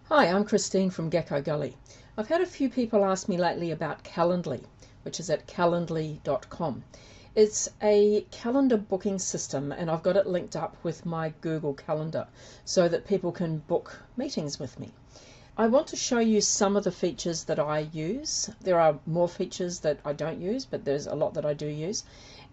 Hi, I'm Christine from Gecko Gully. I've had a few people ask me lately about Calendly, which is at calendly.com. It's a calendar booking system, and I've got it linked up with my Google Calendar so that people can book meetings with me. I want to show you some of the features that I use. There are more features that I don't use, but there's a lot that I do use,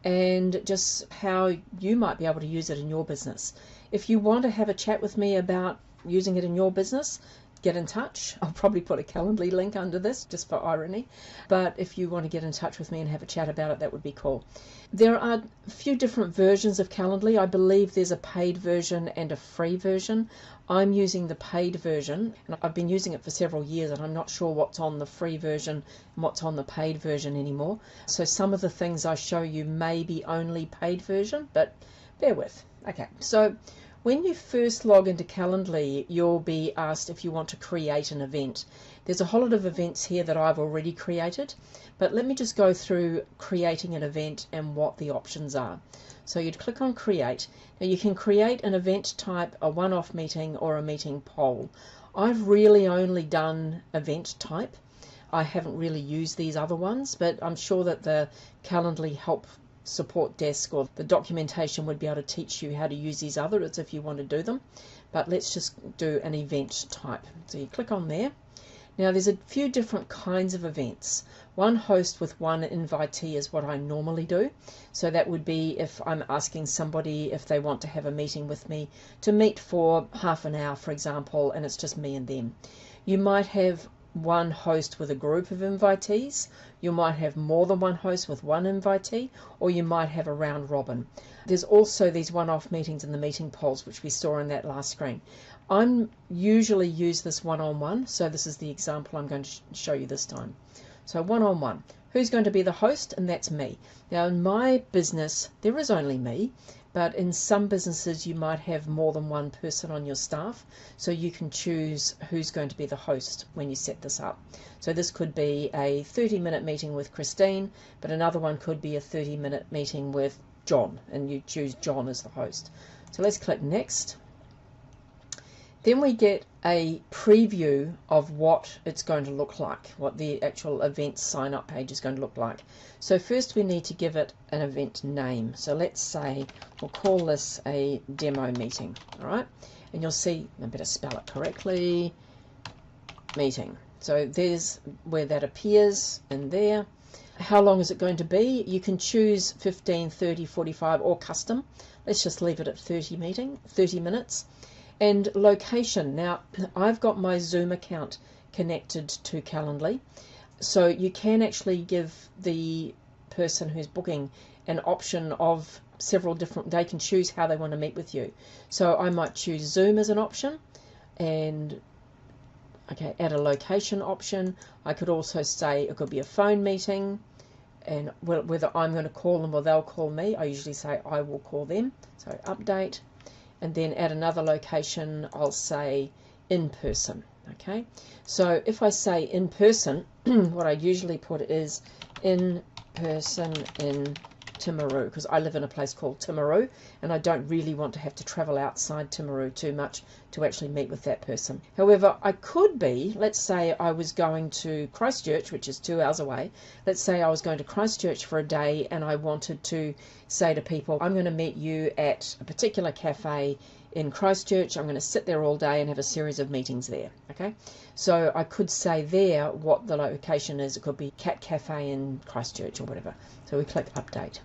and just how you might be able to use it in your business. If you want to have a chat with me about using it in your business, get in touch. I'll probably put a Calendly link under this just for irony, but if you want to get in touch with me and have a chat about it, that would be cool. There are a few different versions of Calendly. I believe there's a paid version and a free version. I'm using the paid version, and I've been using it for several years, and I'm not sure what's on the free version and what's on the paid version anymore. So some of the things I show you may be only paid version, but bear with. Okay, so when you first log into Calendly, you'll be asked if you want to create an event. There's a whole lot of events here that I've already created, but let me just go through creating an event and what the options are. So you'd click on Create. Now you can create an event type, a one-off meeting, or a meeting poll. I've really only done event type. I haven't really used these other ones, but I'm sure that the Calendly help support desk or the documentation would be able to teach you how to use these others if you want to do them. But let's just do an event type. So you click on there. Now there's a few different kinds of events. One host with one invitee is what I normally do. So that would be if I'm asking somebody if they want to have a meeting with me to meet for half an hour, for example, and it's just me and them. You might have one host with a group of invitees, you might have more than one host with one invitee, or you might have a round robin. There's also these one-off meetings and the meeting polls, which we saw in that last screen. I'm usually use this one-on-one, so this is the example I'm going to show you this time. So one-on-one. Who's going to be the host? And that's me. Now in my business, there is only me, but in some businesses you might have more than one person on your staff, so you can choose who's going to be the host when you set this up. So this could be a 30-minute meeting with Christine, but another one could be a 30-minute meeting with John, and you choose John as the host. So let's click Next. Then we get a preview of what it's going to look like, what the actual event sign-up page is going to look like. So first we need to give it an event name. So let's say we'll call this a demo meeting, all right? And you'll see, I better spell it correctly, meeting. So there's where that appears in there. How long is it going to be? You can choose 15, 30, 45, or custom. Let's just leave it at 30 minutes. And location. Now, I've got my Zoom account connected to Calendly, so you can actually give the person who's booking an option of several different, they can choose how they want to meet with you. So I might choose Zoom as an option, and okay, add a location option. I could also say it could be a phone meeting, and whether I'm going to call them or they'll call me. I usually say I will call them. So update. And then at another location, I'll say in person. Okay, so if I say in person, what I usually put is in person in Timaru, because I live in a place called Timaru, and I don't really want to have to travel outside Timaru too much to actually meet with that person. However, I could be, let's say I was going to Christchurch, which is 2 hours away. Let's say I was going to Christchurch for a day and I wanted to say to people, I'm going to meet you at a particular cafe in Christchurch. I'm going to sit there all day and have a series of meetings there. Okay, so I could say there what the location is. It could be Cat Cafe in Christchurch or whatever. So we click update.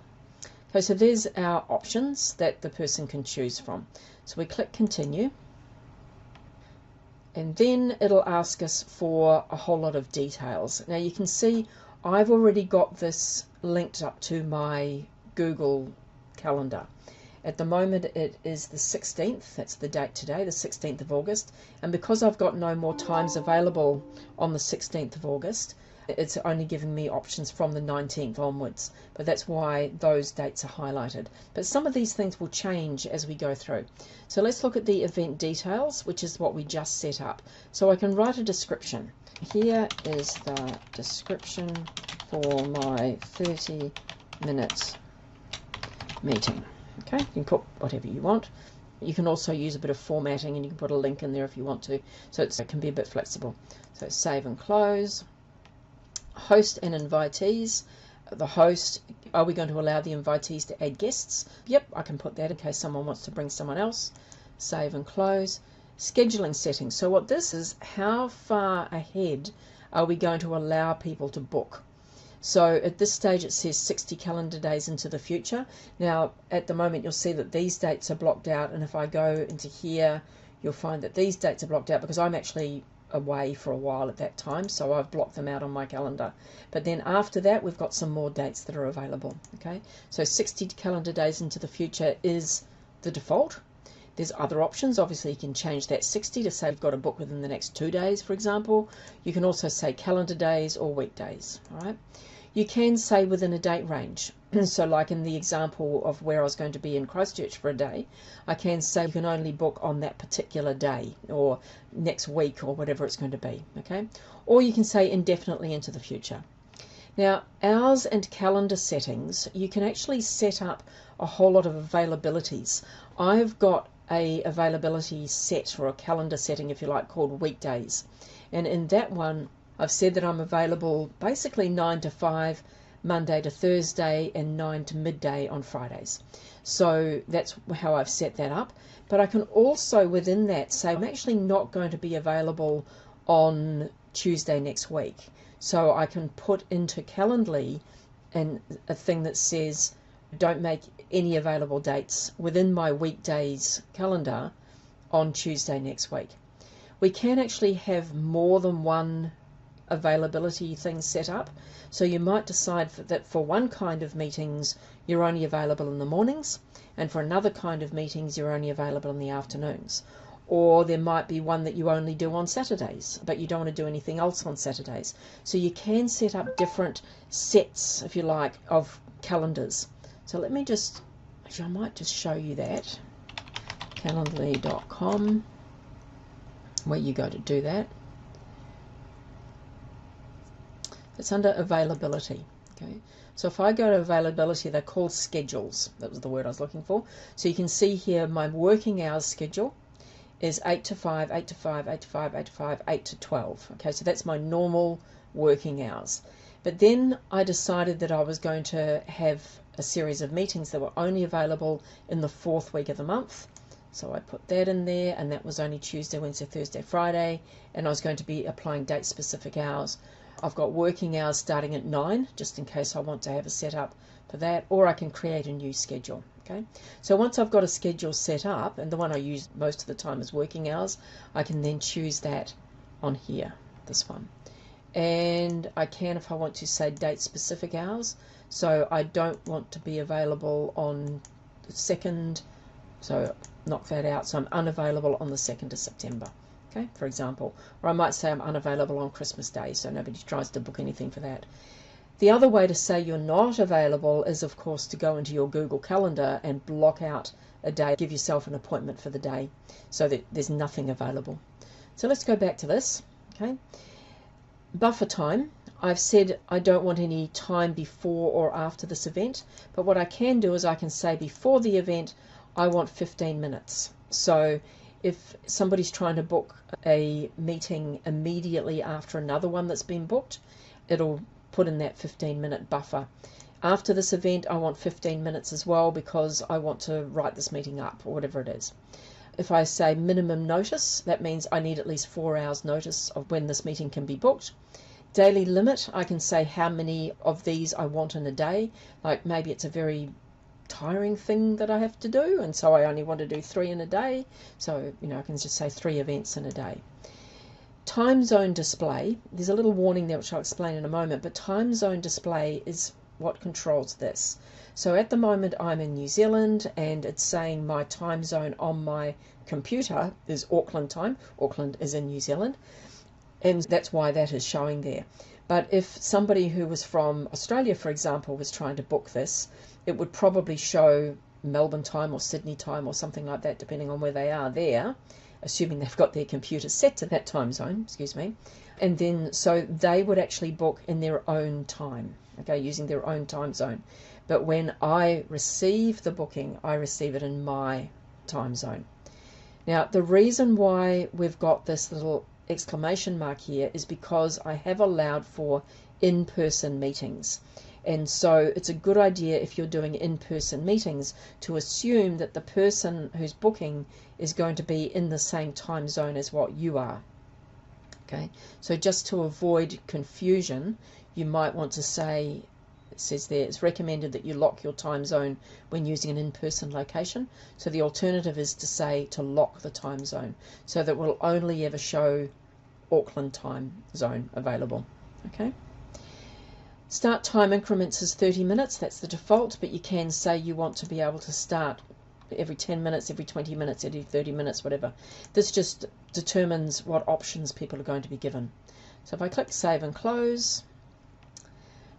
Okay, so there's our options that the person can choose from. So we click continue, and then it'll ask us for a whole lot of details. Now you can see I've already got this linked up to my Google Calendar. At the moment it is the 16th, that's the date today, the 16th of August, and because I've got no more times available on the 16th of August, it's only giving me options from the 19th onwards, but that's why those dates are highlighted. But some of these things will change as we go through. So let's look at the event details, which is what we just set up. So I can write a description. Here is the description for my 30-minute meeting. Okay, you can put whatever you want. You can also use a bit of formatting, and you can put a link in there if you want to, so it can be a bit flexible. So save and close. Host and invitees. The host, are we going to allow the invitees to add guests? Yep, I can put that in case someone wants to bring someone else. Save and close. Scheduling settings. So what this is, how far ahead are we going to allow people to book? So at this stage it says 60 calendar days into the future. Now at the moment you'll see that these dates are blocked out, and if I go into here you'll find that these dates are blocked out because I'm actually away for a while at that time, so I've blocked them out on my calendar. But then after that we've got some more dates that are available. Okay, so 60 calendar days into the future is the default. There's other options. Obviously you can change that 60 to say you've got a book within the next 2 days, for example. You can also say calendar days or weekdays. All right, you can say within a date range. So like in the example of where I was going to be in Christchurch for a day, I can say you can only book on that particular day or next week or whatever it's going to be. Okay, or you can say indefinitely into the future. Now, hours and calendar settings, you can actually set up a whole lot of availabilities. I've got a availability set, or a calendar setting if you like, called weekdays, and in that one I've said that I'm available basically 9 to 5 Monday to Thursday and 9 to midday on Fridays. So that's how I've set that up. But I can also within that say I'm actually not going to be available on Tuesday next week. So I can put into Calendly a thing that says don't make any available dates within my weekdays calendar on Tuesday next week. We can actually have more than one availability thing set up. So you might decide that for one kind of meetings you're only available in the mornings, and for another kind of meetings you're only available in the afternoons. Or there might be one that you only do on Saturdays, but you don't want to do anything else on Saturdays. So you can set up different sets, if you like, of calendars. So let me just, actually I might just show you that. Calendly.com, where you go to do that. It's under availability. Okay, so if I go to availability, they're called schedules. That was the word I was looking for. So you can see here my working hours schedule is 8 to 5, 8 to 5, 8 to 5, 8 to 5, 8 to 12. Okay, so that's my normal working hours. But then I decided that I was going to have a series of meetings that were only available in the 4th week of the month. So I put that in there, and that was only Tuesday, Wednesday, Thursday, Friday, and I was going to be applying date-specific hours. I've got working hours starting at 9, just in case I want to have a setup for that, or I can create a new schedule. Okay, so once I've got a schedule set up, and the one I use most of the time is working hours, I can then choose that on here, this one. And I can, if I want to, say date-specific hours. So I don't want to be available on the 2nd, so knock that out. So I'm unavailable on the 2nd of September. Okay, for example, or I might say I'm unavailable on Christmas Day, so nobody tries to book anything for that. The other way to say you're not available is, of course, to go into your Google Calendar and block out a day, give yourself an appointment for the day so that there's nothing available. So let's go back to this. Okay, buffer time. I've said I don't want any time before or after this event, but what I can do is I can say before the event I want 15 minutes. So if somebody's trying to book a meeting immediately after another one that's been booked, it'll put in that 15-minute buffer. After this event I want 15 minutes as well, because I want to write this meeting up, or whatever it is. If I say minimum notice, that means I need at least 4 hours notice of when this meeting can be booked. Daily limit, I can say how many of these I want in a day. Like maybe it's a very tiring thing that I have to do, and so I only want to do 3 in a day. So, I can just say 3 events in a day. Time zone display, there's a little warning there which I'll explain in a moment, but time zone display is what controls this. So at the moment I'm in New Zealand, and it's saying my time zone on my computer is Auckland time. Auckland is in New Zealand, and that's why that is showing there. But if somebody who was from Australia, for example, was trying to book this, it would probably show Melbourne time or Sydney time or something like that, depending on where they are there, assuming they've got their computer set to that time zone, and then so they would actually book in their own time, okay, using their own time zone. But when I receive the booking, I receive it in my time zone. Now, the reason why we've got this little exclamation mark here is because I have allowed for in-person meetings. And so it's a good idea if you're doing in-person meetings to assume that the person who's booking is going to be in the same time zone as what you are. Okay, so just to avoid confusion, you might want to say, it says there, it's recommended that you lock your time zone when using an in-person location. So the alternative is to say to lock the time zone so that we'll only ever show Auckland time zone available. Okay. Start time increments is 30 minutes. That's the default, but you can say you want to be able to start every 10 minutes, every 20 minutes, every 30 minutes, whatever. This just determines what options people are going to be given. So if I click Save and Close,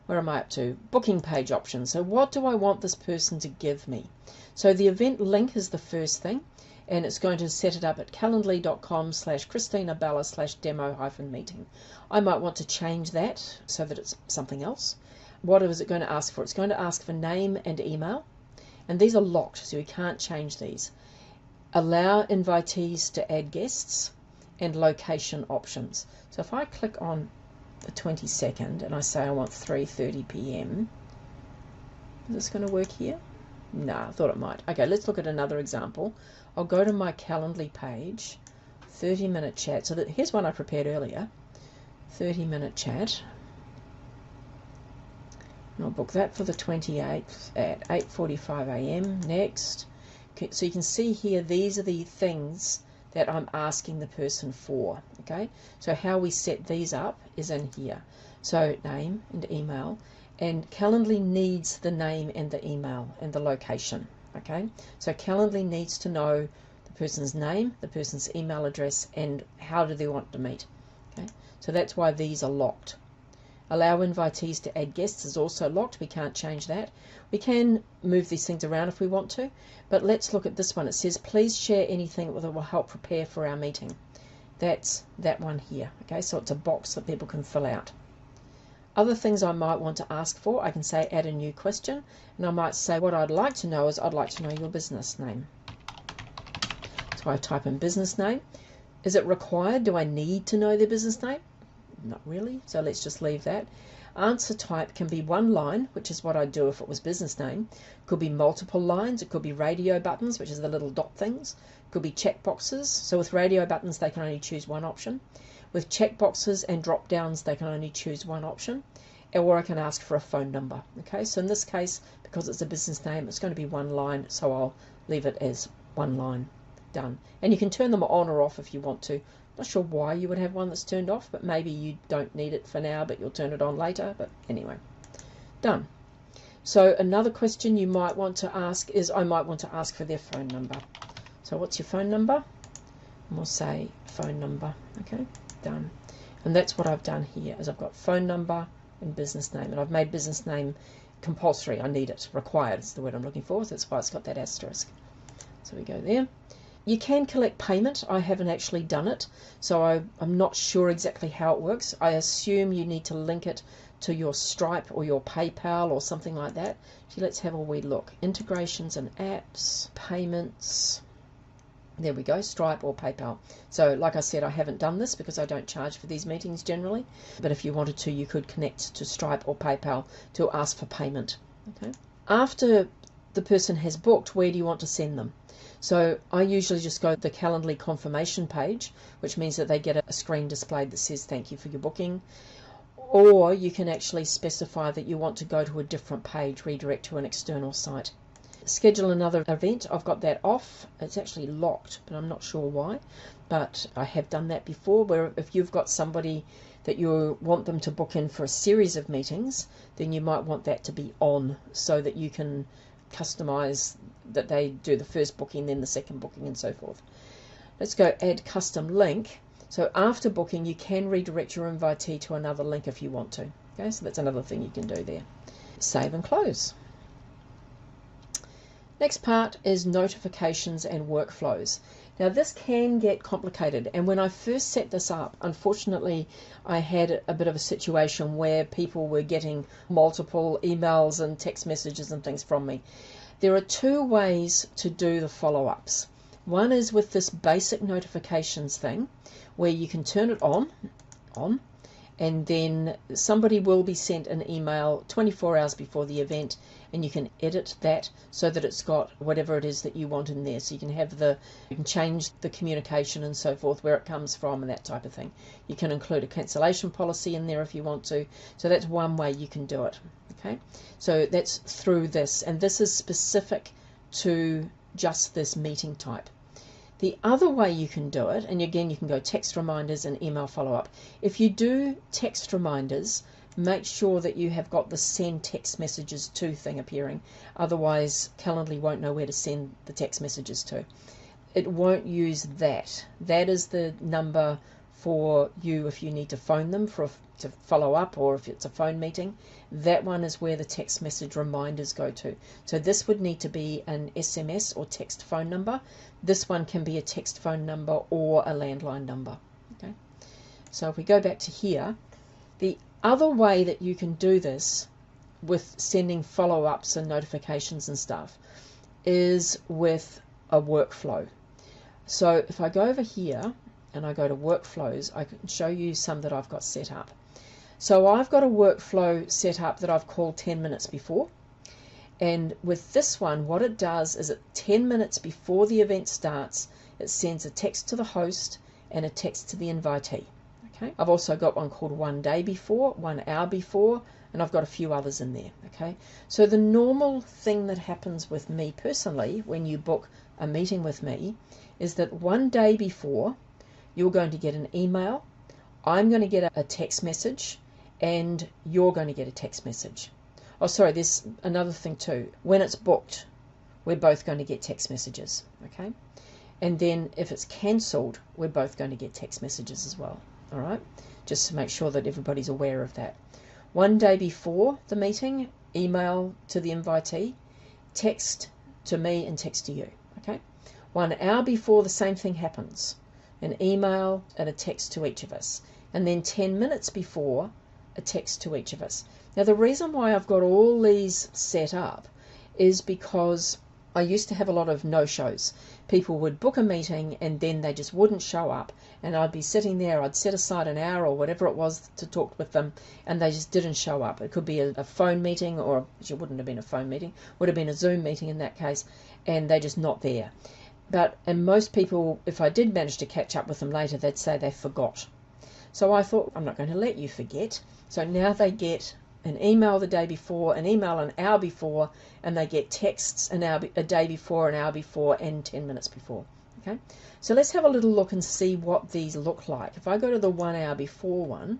where am I up to? Booking page options. So what do I want this person to give me? So the event link is the first thing, and it's going to set it up at calendly.com/ChristinaBella/demo-meeting. I might want to change that so that it's something else. What is it going to ask for? It's going to ask for name and email, and these are locked, so you can't change these. Allow invitees to add guests, and location options. So if I click on the 22nd and I say I want 3:30 p.m. Is this going to work here? No, I thought it might. Okay, let's look at another example. I'll go to my Calendly page, 30-minute chat. So here's one I prepared earlier, 30-minute chat. And I'll book that for the 28th at 8:45 a.m. Next. Okay, so you can see here, these are the things that I'm asking the person for. Okay, so how we set these up is in here. So name and email, and Calendly needs the name and the email and the location. Okay, so Calendly needs to know the person's name, the person's email address, and how do they want to meet. Okay, so that's why these are locked. Allow invitees to add guests is also locked. We can't change that. We can move these things around if we want to, but let's look at this one. It says, please share anything that will help prepare for our meeting. That's that one here. Okay, so it's a box that people can fill out. Other things I might want to ask for, I can say add a new question, and I might say what I'd like to know is I'd like to know your business name. So I type in business name. Is it required? Do I need to know their business name? Not really, so let's just leave that. Answer type can be one line, which is what I'd do if it was business name. Could be multiple lines. It could be radio buttons, which is the little dot things. Could be check boxes. So with radio buttons, they can only choose one option. With check boxes and drop downs, they can only choose one option. Or I can ask for a phone number. Okay, so in this case, because it's a business name, it's going to be one line, so I'll leave it as one line. Done. And you can turn them on or off if you want to. Not sure why you would have one that's turned off, but maybe you don't need it for now, but you'll turn it on later. But anyway, done. So another question you might want to ask is, I might want to ask for their phone number. So what's your phone number? And we'll say phone number. Okay, done. And that's what I've done here, is I've got phone number and business name, and I've made business name compulsory. I need it, required is the word I'm looking for, so that's why it's got that asterisk. So we go there. You can collect payment. I haven't actually done it, so I'm not sure exactly how it works. I assume you need to link it to your Stripe or your PayPal or something like that. So let's have a wee look. Integrations and apps, payments. There we go, Stripe or PayPal. So like I said, I haven't done this because I don't charge for these meetings generally. But if you wanted to, you could connect to Stripe or PayPal to ask for payment. Okay. After the person has booked, where do you want to send them? So I usually just go to the Calendly confirmation page, which means that they get a screen displayed that says thank you for your booking. Or you can actually specify that you want to go to a different page, redirect to an external site. Schedule another event. I've got that off. It's actually locked, but I'm not sure why. But I have done that before, where if you've got somebody that you want them to book in for a series of meetings, then you might want that to be on so that you can customize that they do the first booking, then the second booking, and so forth. Let's go add custom link. So after booking, you can redirect your invitee to another link if you want to. Okay, so that's another thing you can do there. Save and close. Next part is notifications and workflows. Now this can get complicated, and when I first set this up, unfortunately I had a bit of a situation where people were getting multiple emails and text messages and things from me. There are two ways to do the follow-ups. One is with this basic notifications thing where you can turn it on, and then somebody will be sent an email 24 hours before the event, and you can edit that so that it's got whatever it is that you want in there. So you can have you can change the communication and so forth, where it comes from and that type of thing. You can include a cancellation policy in there if you want to. So that's one way you can do it. Okay, so that's through this, and this is specific to just this meeting type. The other way you can do it, and again you can go text reminders and email follow-up. If you do text reminders, make sure that you have got the send text messages to thing appearing. Otherwise Calendly won't know where to send the text messages to. It won't use that. That is the number for you if you need to phone them to follow up, or if it's a phone meeting. That one is where the text message reminders go to. So this would need to be an SMS or text phone number. This one can be a text phone number or a landline number. Okay. So if we go back to here, the other way that you can do this with sending follow-ups and notifications and stuff is with a workflow. So if I go over here and I go to workflows, I can show you some that I've got set up. So I've got a workflow set up that I've called 10 minutes before. And with this one, what it does is at 10 minutes before the event starts, it sends a text to the host and a text to the invitee. Okay. I've also got one called 1 day before, 1 hour before, and I've got a few others in there. Okay. So the normal thing that happens with me personally when you book a meeting with me is that 1 day before, you're going to get an email, I'm going to get a text message, and you're going to get a text message. Oh, sorry, there's another thing too. When it's booked, we're both going to get text messages, okay? And then if it's cancelled, we're both going to get text messages as well, all right? Just to make sure that everybody's aware of that. 1 day before the meeting, email to the invitee, text to me and text to you, okay? 1 hour before, the same thing happens. An email and a text to each of us. And then 10 minutes before, a text to each of us. Now the reason why I've got all these set up is because I used to have a lot of no-shows. People would book a meeting and then they just wouldn't show up, and I'd be sitting there, I'd set aside an hour or whatever it was to talk with them, and they just didn't show up. It could be a phone meeting, or it wouldn't have been a phone meeting, would have been a Zoom meeting in that case, and they're just not there. And most people, if I did manage to catch up with them later, they'd say they forgot. So I thought, I'm not going to let you forget. So now they get an email the day before, an email an hour before, and they get texts a day before, an hour before, and 10 minutes before. Okay, so let's have a little look and see what these look like. If I go to the 1 hour before one,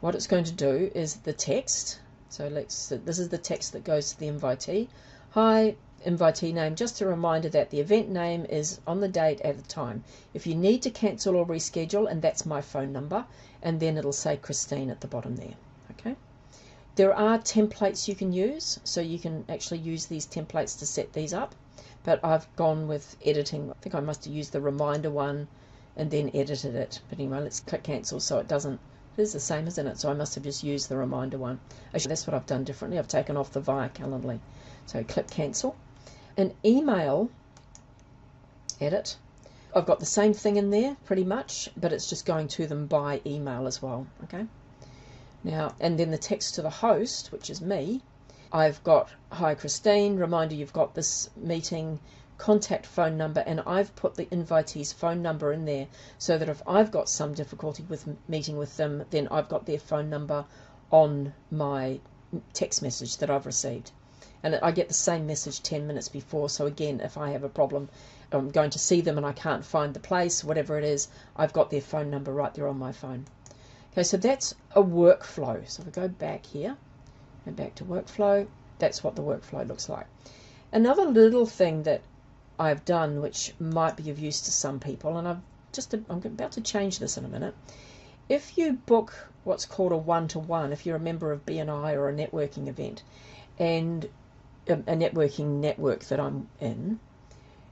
what it's going to do is the text. So this is the text that goes to the invitee. Hi, invitee name, just a reminder that the event name is on the date at the time. If you need to cancel or reschedule, and that's my phone number, and then it'll say Christine at the bottom there. Okay. There are templates you can use, so you can actually use these templates to set these up, but I've gone with editing. I think I must have used the reminder one and then edited it. But anyway, let's click cancel so it doesn't. It is the same, isn't it? So I must have just used the reminder one. Actually, that's what I've done differently. I've taken off the via Calendly. So click cancel. An email, edit. I've got the same thing in there pretty much, but it's just going to them by email as well. Okay. Now, and then the text to the host, which is me, I've got, hi Christine, reminder you've got this meeting, contact phone number, and I've put the invitee's phone number in there so that if I've got some difficulty with meeting with them, then I've got their phone number on my text message that I've received. And I get the same message 10 minutes before, so again, if I have a problem, I'm going to see them and I can't find the place, whatever it is, I've got their phone number right there on my phone. Okay, so that's a workflow. So if we go back here, and back to workflow, that's what the workflow looks like. Another little thing that I've done, which might be of use to some people, and I'm about to change this in a minute. If you book what's called a one-to-one, if you're a member of BNI or a networking event, and a networking network that I'm in,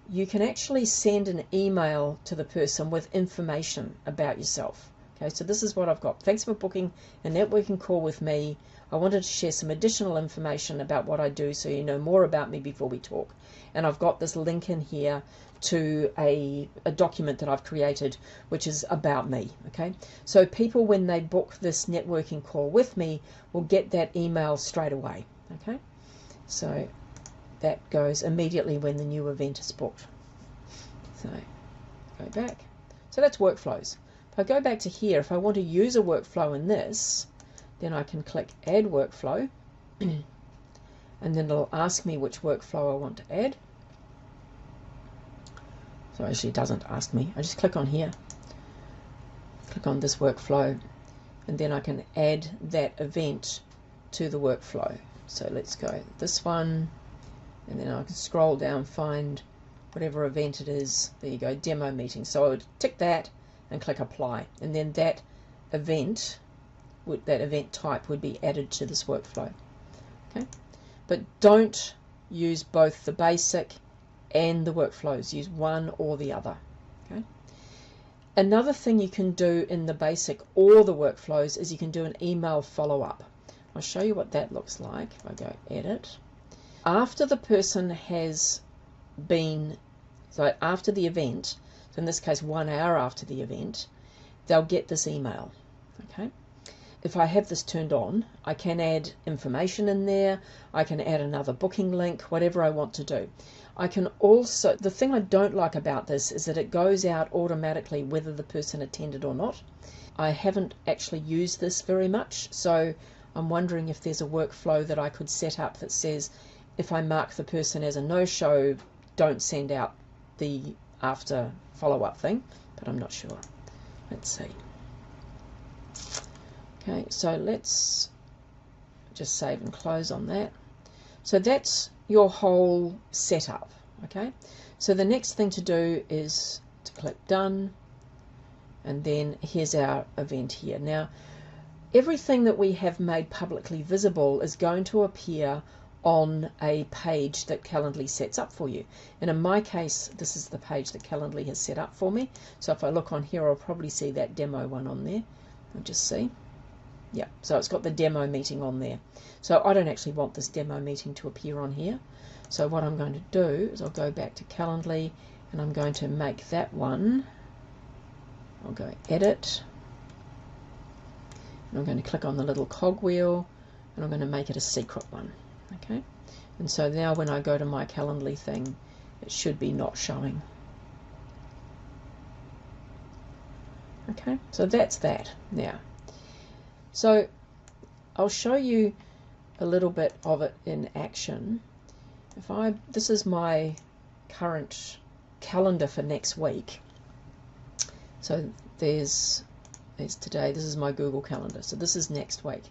you can actually send an email to the person with information about yourself. Okay, so this is what I've got. Thanks for booking a networking call with me. I wanted to share some additional information about what I do so you know more about me before we talk. And I've got this link in here to a document that I've created, which is about me. Okay, so people, when they book this networking call with me, will get that email straight away. Okay, so that goes immediately when the new event is booked. So go back. So that's workflows. If I go back to here, if I want to use a workflow in this, then I can click add workflow, and then it'll ask me which workflow I want to add. So actually it doesn't ask me. I just click on here, click on this workflow, and then I can add that event to the workflow. So let's go this one, and then I can scroll down, find whatever event it is. There you go, demo meeting. So I would tick that and click apply, and then that event type would be added to this workflow. Okay, but don't use both the basic and the workflows. Use one or the other. Okay. Another thing you can do in the basic or the workflows is you can do an email follow-up. I'll show you what that looks like. If I go edit, after the person has been, so after the event, so in this case 1 hour after the event, they'll get this email. Okay. If I have this turned on, I can add information in there, I can add another booking link, whatever I want to do. I can also, the thing I don't like about this is that it goes out automatically whether the person attended or not. I haven't actually used this very much, so I'm wondering if there's a workflow that I could set up that says if I mark the person as a no-show, don't send out the after follow-up thing, but I'm not sure. Let's see. Okay, so let's just save and close on that. So that's your whole setup. Okay, so the next thing to do is to click done, and then here's our event here. Now everything that we have made publicly visible is going to appear on a page that Calendly sets up for you, and in my case this is the page that Calendly has set up for me. So if I look on here, I'll probably see that demo one on there. I'll just see. Yeah, so it's got the demo meeting on there. So I don't actually want this demo meeting to appear on here. So what I'm going to do is I'll go back to Calendly, and I'm going to make that one, I'll go edit, and I'm going to click on the little cogwheel, and I'm going to make it a secret one. Okay, and so now when I go to my Calendly thing, it should be not showing. Okay, so that's that. Now, so I'll show you a little bit of it in action. This is my current calendar for next week. So there's today, this is my Google Calendar. So this is next week.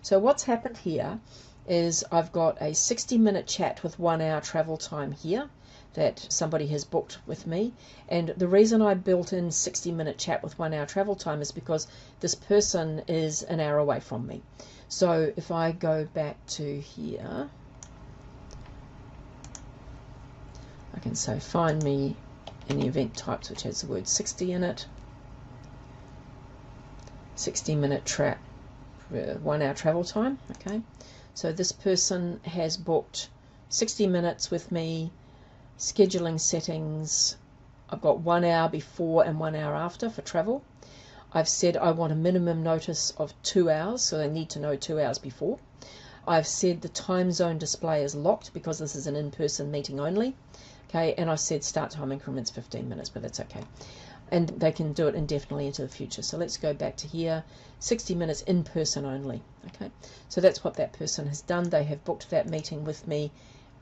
So what's happened here is I've got a 60-minute chat with 1 hour travel time here that somebody has booked with me, and the reason I built in 60-minute chat with 1 hour travel time is because this person is an hour away from me. So if I go back to here, I can say find me any event types which has the word 60 in it. 60-minute chat, 1 hour travel time. Okay, so this person has booked 60 minutes with me. Scheduling settings, I've got 1 hour before and 1 hour after for travel. I've said I want a minimum notice of 2 hours, so they need to know 2 hours before. I've said the time zone display is locked because this is an in-person meeting only. Okay, and I've said start time increments 15 minutes, but that's okay. And they can do it indefinitely into the future. So let's go back to here, 60 minutes in person only. Okay, so that's what that person has done. They have booked that meeting with me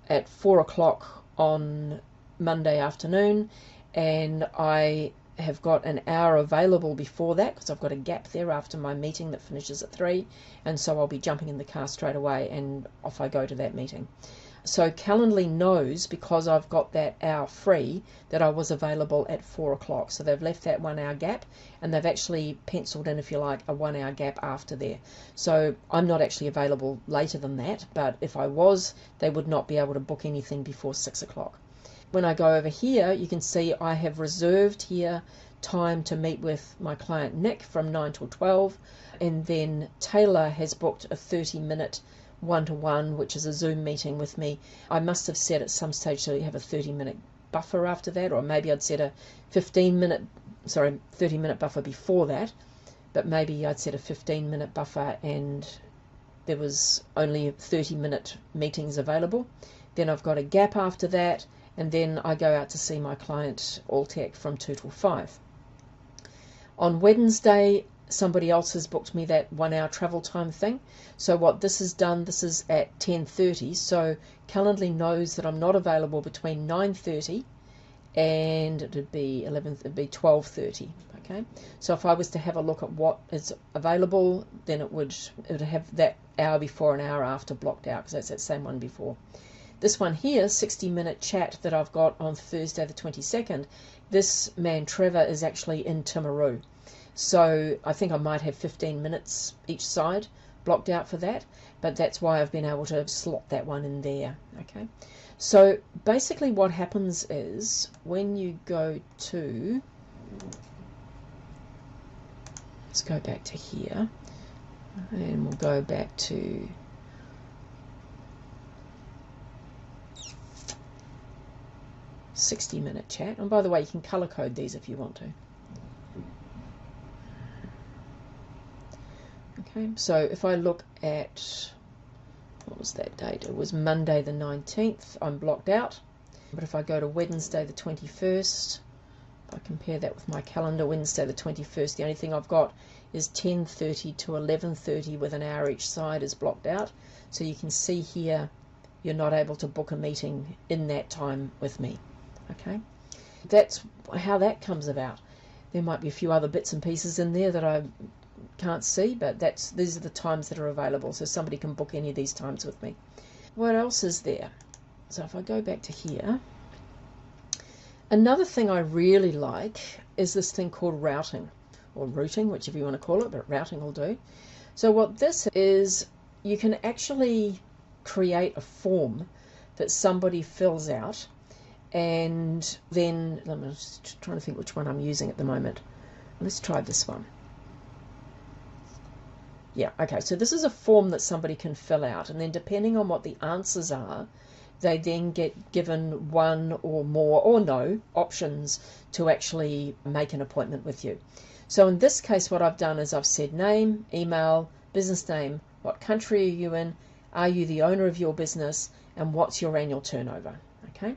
at 4 o'clock on Monday afternoon, and I have got an hour available before that because I've got a gap there after my meeting that finishes at 3, and so I'll be jumping in the car straight away and off I go to that meeting. So Calendly knows, because I've got that hour free, that I was available at 4 o'clock. So they've left that 1 hour gap, and they've actually penciled in, if you like, a 1 hour gap after there. So I'm not actually available later than that, but if I was, they would not be able to book anything before 6 o'clock. When I go over here, you can see I have reserved here time to meet with my client Nick from 9 till 12, and then Taylor has booked a 30-minute one-to-one, which is a Zoom meeting with me. I must have set at some stage so you have a 30-minute buffer after that, or maybe I'd set a 30-minute buffer before that, but maybe I'd set a 15-minute buffer and there was only 30-minute meetings available. Then I've got a gap after that, and then I go out to see my client Alltech from 2 till 5. On Wednesday, somebody else has booked me that 1 hour travel time thing. So what this has done, this is at 10:30, so Calendly knows that I'm not available between 9:30 and it'd be 12:30. Okay, so if I was to have a look at what is available, then it would have that hour before and hour after blocked out, because that's that same one before. This one here, 60-minute chat that I've got on Thursday the 22nd, this man Trevor is actually in Timaru. So I think I might have 15 minutes each side blocked out for that, but that's why I've been able to slot that one in there. Okay, so basically what happens is when you go to, let's go back to here, and we'll go back to "60-minute chat." And by the way, you can color code these if you want to. Okay, so if I look at, what was that date? It was Monday the 19th, I'm blocked out. But if I go to Wednesday the 21st, if I compare that with my calendar, Wednesday the 21st, the only thing I've got is 10:30 to 11:30 with an hour each side is blocked out. So you can see here, you're not able to book a meeting in that time with me. Okay, that's how that comes about. There might be a few other bits and pieces in there that I can't see, but these are the times that are available, so somebody can book any of these times with me. What else is there? So if I go back to here, another thing I really like is this thing called routing, or routing, whichever you want to call it, but routing will do. So what this is, you can actually create a form that somebody fills out, and then I'm just trying to think which one I'm using at the moment. Let's try this one. Yeah, okay, so this is a form that somebody can fill out, and then depending on what the answers are, they then get given one or more or no options to actually make an appointment with you. So in this case, what I've done is I've said name, email, business name, what country are you in, are you the owner of your business, and what's your annual turnover. Okay,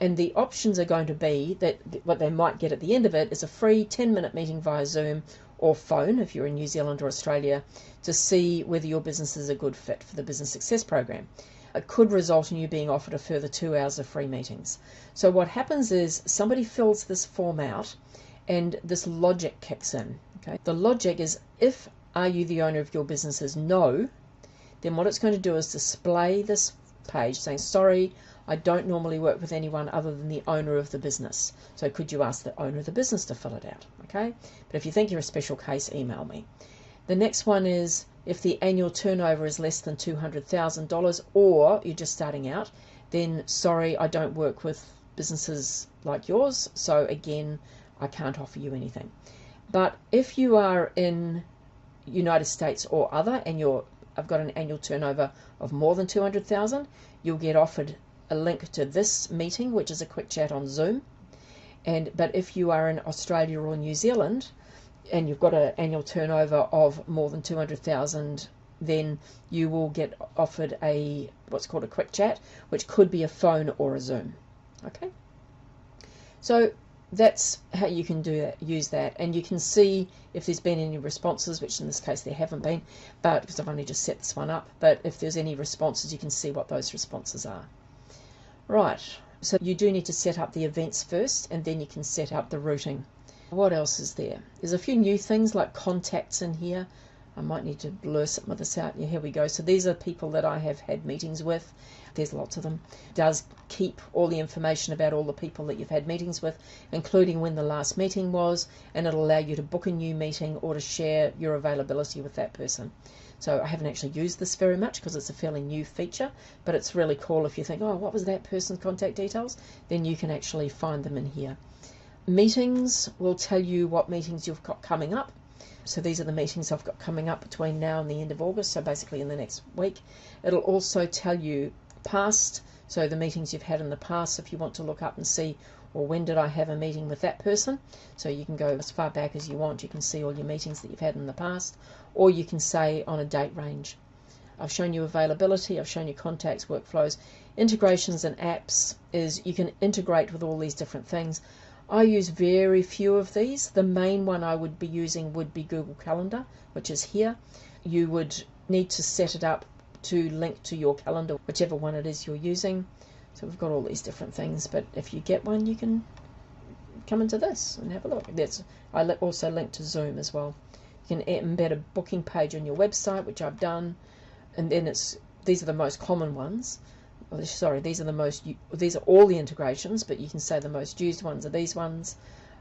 and the options are going to be that what they might get at the end of it is a free 10-minute meeting via Zoom or phone if you're in New Zealand or Australia to see whether your business is a good fit for the Business Success Program. It could result in you being offered a further 2 hours of free meetings. So what happens is somebody fills this form out and this logic kicks in. Okay, the logic is, if are you the owner of your business is no, then what it's going to do is display this page saying, sorry, I don't normally work with anyone other than the owner of the business. So could you ask the owner of the business to fill it out? Okay, but if you think you're a special case, email me. The next one is, if the annual turnover is less than $200,000 or you're just starting out, then sorry, I don't work with businesses like yours, so again, I can't offer you anything. But if you are in United States or other and I've got an annual turnover of more than 200,000, you'll get offered a link to this meeting, which is a quick chat on Zoom. But if you are in Australia or New Zealand and you've got an annual turnover of more than 200,000, then you will get offered what's called a quick chat, which could be a phone or a Zoom. Okay, so that's how you can do that, use that, and you can see if there's been any responses, which in this case there haven't been, but because I've only just set this one up. But if there's any responses, you can see what those responses are. Right, so you do need to set up the events first, and then you can set up the routing. What else is there? There's a few new things like contacts in here. I might need to blur some of this out. Yeah, here we go. So these are people that I have had meetings with. There's lots of them. It does keep all the information about all the people that you've had meetings with, including when the last meeting was, and it'll allow you to book a new meeting or to share your availability with that person. So I haven't actually used this very much because it's a fairly new feature, but it's really cool if you think, oh, what was that person's contact details? Then you can actually find them in here. Meetings will tell you what meetings you've got coming up. So these are the meetings I've got coming up between now and the end of August, so basically in the next week. It'll also tell you past, so the meetings you've had in the past, if you want to look up and see, well, when did I have a meeting with that person? So you can go as far back as you want. You can see all your meetings that you've had in the past, or you can say on a date range. I've shown you availability, I've shown you contacts, workflows, integrations and apps is you can integrate with all these different things. I use very few of these. The main one I would be using would be Google Calendar, which is here. You would need to set it up to link to your calendar, whichever one it is you're using. So we've got all these different things, but if you get one, you can come into this and have a look. I also link to Zoom as well. You can embed a booking page on your website, which I've done, and then these are the most common ones. Sorry, these are all the integrations, but you can say the most used ones are these ones,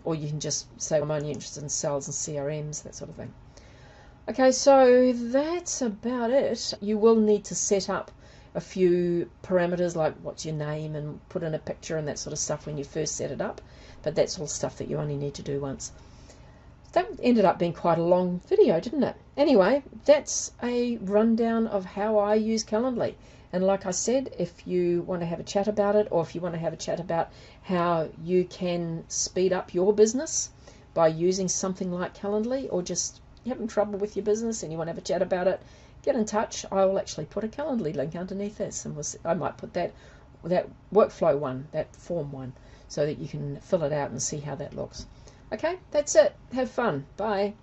or you can just say I'm only interested in sales and CRMs, that sort of thing. Okay, so that's about it. You will need to set up a few parameters like what's your name and put in a picture and that sort of stuff when you first set it up, but that's all stuff that you only need to do once. That ended up being quite a long video, didn't it? Anyway, that's a rundown of how I use Calendly. And like I said, if you want to have a chat about it, or if you want to have a chat about how you can speed up your business by using something like Calendly, or just you're having trouble with your business and you want to have a chat about it, get in touch. I will actually put a Calendly link underneath this, and I might put that workflow one, that form one, so that you can fill it out and see how that looks. Okay, that's it. Have fun. Bye.